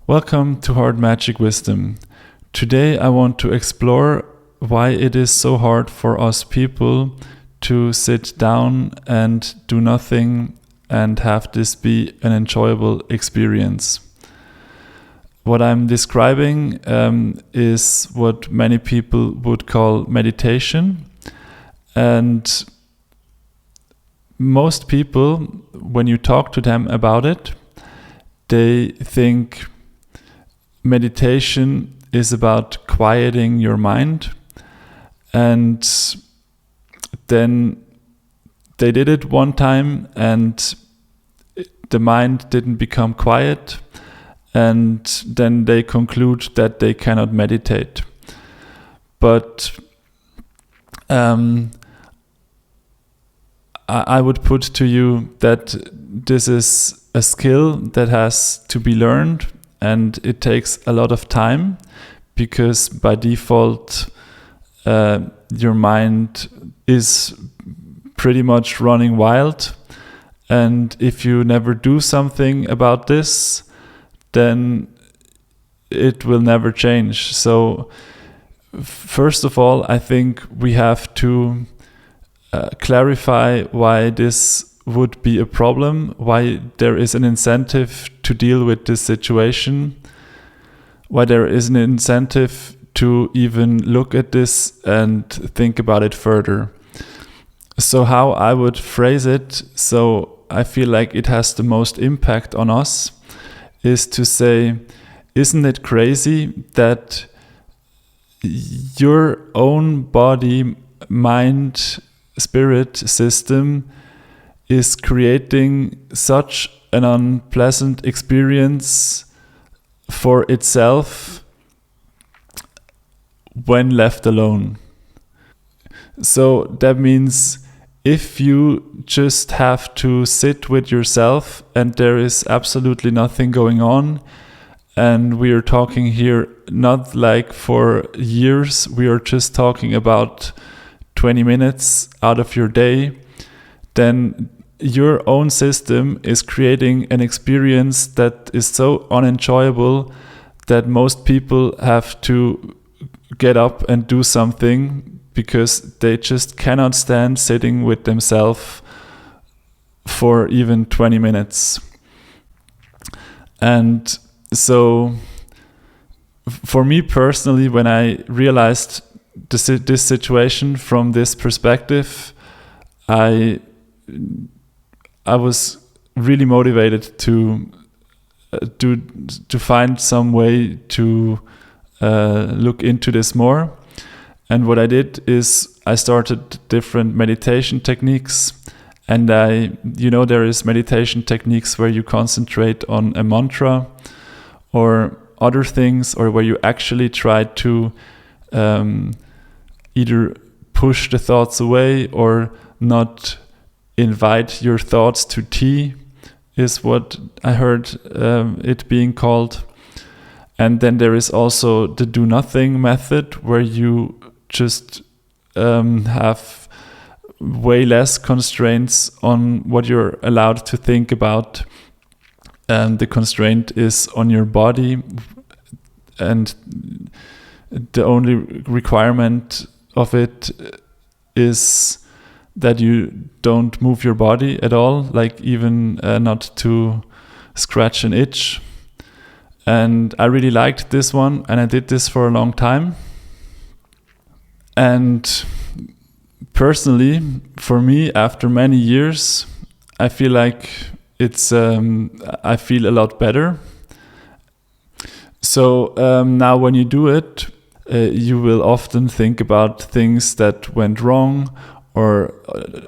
Welcome to Hard Magic Wisdom. Today I want to explore why it is so hard for us people to sit down and do nothing and have this be an enjoyable experience. What I'm describing is what many people would call meditation. And most people, when you talk to them about it, they think meditation is about quieting your mind. And then they did it one time and the mind didn't become quiet. And then they conclude that they cannot meditate. But I would put to you that this is a skill that has to be learned, and it takes a lot of time because by default your mind is pretty much running wild, and if you never do something about this, then it will never change. So first of all, I think we have to clarify why this would be a problem, why there is an incentive to deal with this situation, why there is an incentive to even look at this and think about it further. So how I would phrase it, so I feel like it has the most impact on us, is to say, isn't it crazy that your own body, mind, spirit system is creating such an unpleasant experience for itself when left alone? So that means if you just have to sit with yourself and there is absolutely nothing going on, and we are talking here not like for years, we are just talking about 20 minutes out of your day, then your own system is creating an experience that is so unenjoyable that most people have to get up and do something because they just cannot stand sitting with themselves for even 20 minutes. And so for me personally, when I realized this situation from this perspective, I was really motivated to find some way to look into this more. And what I did is I started different meditation techniques, and there is meditation techniques where you concentrate on a mantra or other things, or where you actually try to either push the thoughts away or not invite your thoughts to tea, is what I heard it being called. And then there is also the do nothing method, where you just have way less constraints on what you're allowed to think about. And the constraint is on your body, and the only requirement of it is that you don't move your body at all, like even not to scratch an itch. And I really liked this one, and I did this for a long time. And personally, for me, after many years, I feel like I feel a lot better. So now when you do it, you will often think about things that went wrong, or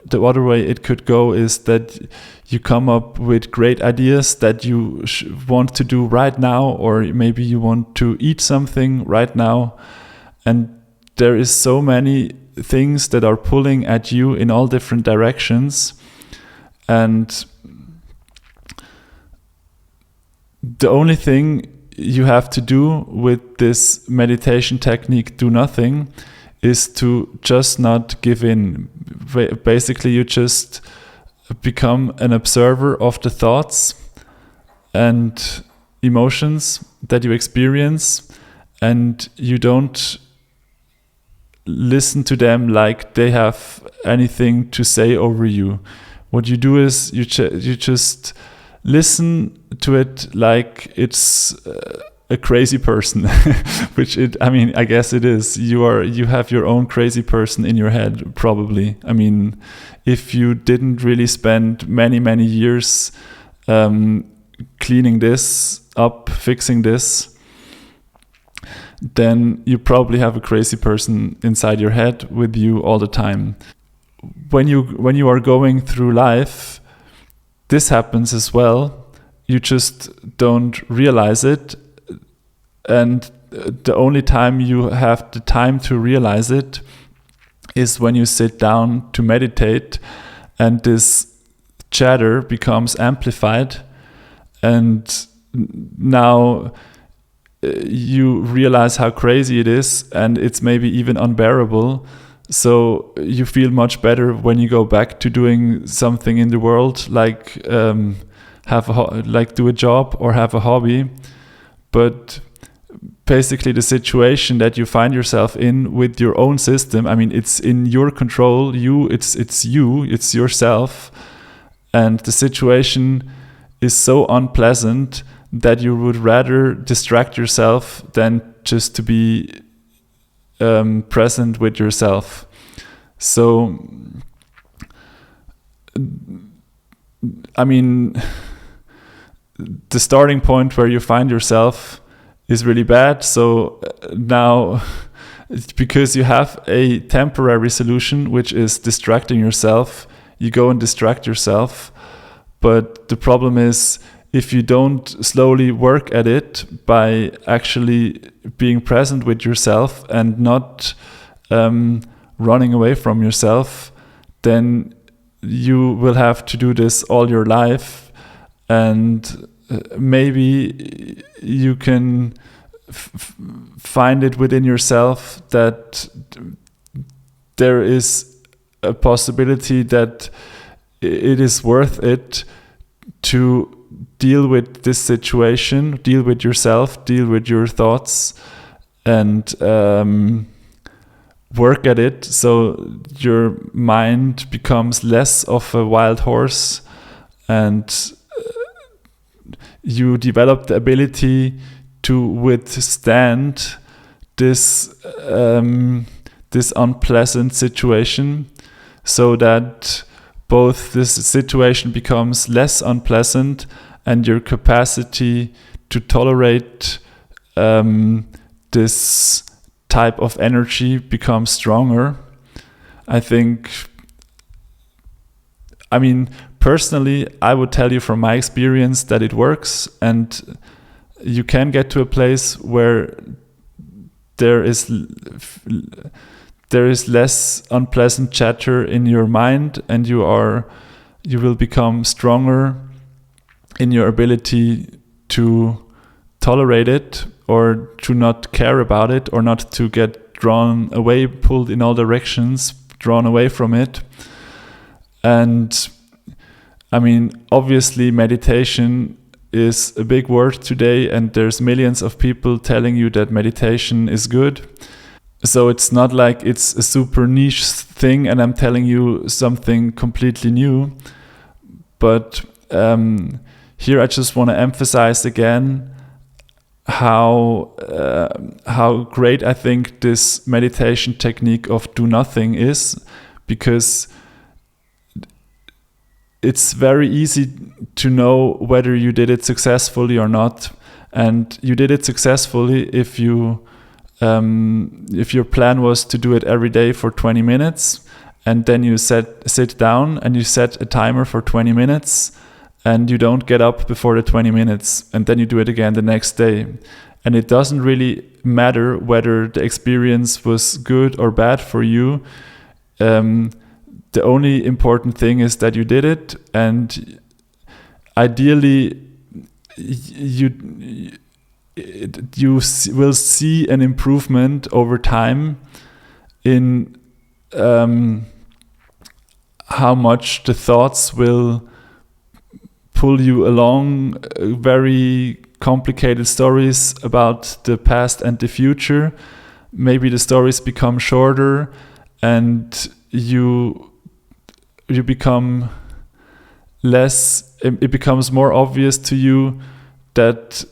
the other way it could go is that you come up with great ideas that you want to do right now, or maybe you want to eat something right now, and there is so many things that are pulling at you in all different directions. And the only thing you have to do with this meditation technique, do nothing, is to just not give in. Basically, you just become an observer of the thoughts, and emotions that you experience, and you don't listen to them like they have anything to say over you. What you do is you just listen to it like it's a crazy person, which I guess it is. You have your own crazy person in your head, probably. I mean, if you didn't really spend many years cleaning this up, fixing this, then you probably have a crazy person inside your head with you all the time. When you are going through life, this happens as well. You just don't realize it, and the only time you have the time to realize it is when you sit down to meditate, and this chatter becomes amplified, and now you realize how crazy it is, and it's maybe even unbearable. So you feel much better when you go back to doing something in the world, like do a job or have a hobby. But basically, the situation that you find yourself in with your own system, I mean, it's in your control. It's yourself, and the situation is so unpleasant that you would rather distract yourself than just to be present with yourself. So, I mean, the starting point where you find yourself is really bad. So now, it's because you have a temporary solution, which is distracting yourself, you go and distract yourself. But the problem is, if you don't slowly work at it by actually being present with yourself and not running away from yourself, then you will have to do this all your life. And maybe you can find it within yourself that there is a possibility that it is worth it to deal with this situation, deal with yourself, deal with your thoughts, and work at it so your mind becomes less of a wild horse, and you develop the ability to withstand this unpleasant situation, so that both this situation becomes less unpleasant and your capacity to tolerate this type of energy becomes stronger. Personally, I would tell you from my experience that it works, and you can get to a place where there is less unpleasant chatter in your mind, and you will become stronger in your ability to tolerate it, or to not care about it, or not to get drawn away, pulled in all directions, drawn away from it. And obviously meditation is a big word today, and there's millions of people telling you that meditation is good. So it's not like it's a super niche thing and I'm telling you something completely new. But here I just want to emphasize again how great I think this meditation technique of do nothing is, because it's very easy to know whether you did it successfully or not. And you did it successfully if your plan was to do it every day for 20 minutes, and then you sit down and you set a timer for 20 minutes, and you don't get up before the 20 minutes, and then you do it again the next day. And it doesn't really matter whether the experience was good or bad for you. The only important thing is that you did it, and ideally you will see an improvement over time in how much the thoughts will pull you along very complicated stories about the past and the future, maybe the stories become shorter, and you become less. It becomes more obvious to you that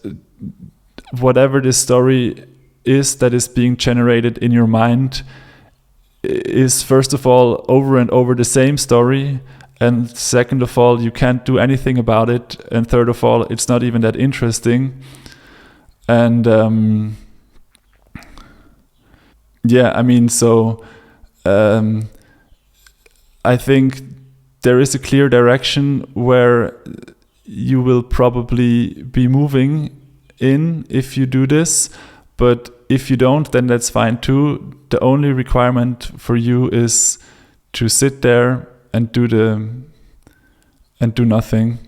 whatever this story is that is being generated in your mind is, first of all, over and over the same story, and second of all, you can't do anything about it, and third of all, it's not even that interesting. And I think there is a clear direction where you will probably be moving in if you do this, but if you don't, then that's fine too. The only requirement for you is to sit there and do nothing.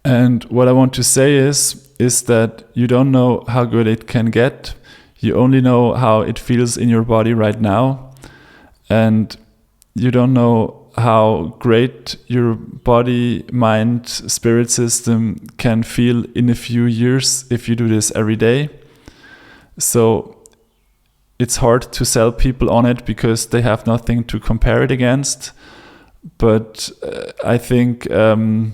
And what I want to say is that you don't know how good it can get. You only know how it feels in your body right now. And you don't know how great your body, mind, spirit system can feel in a few years if you do this every day. So it's hard to sell people on it because they have nothing to compare it against. But I think I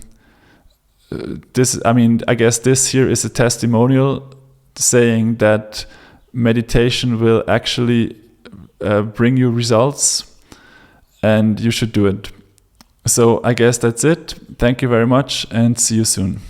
guess this here is a testimonial saying that meditation will actually bring you results, and you should do it. So I guess that's it. Thank you very much, and see you soon.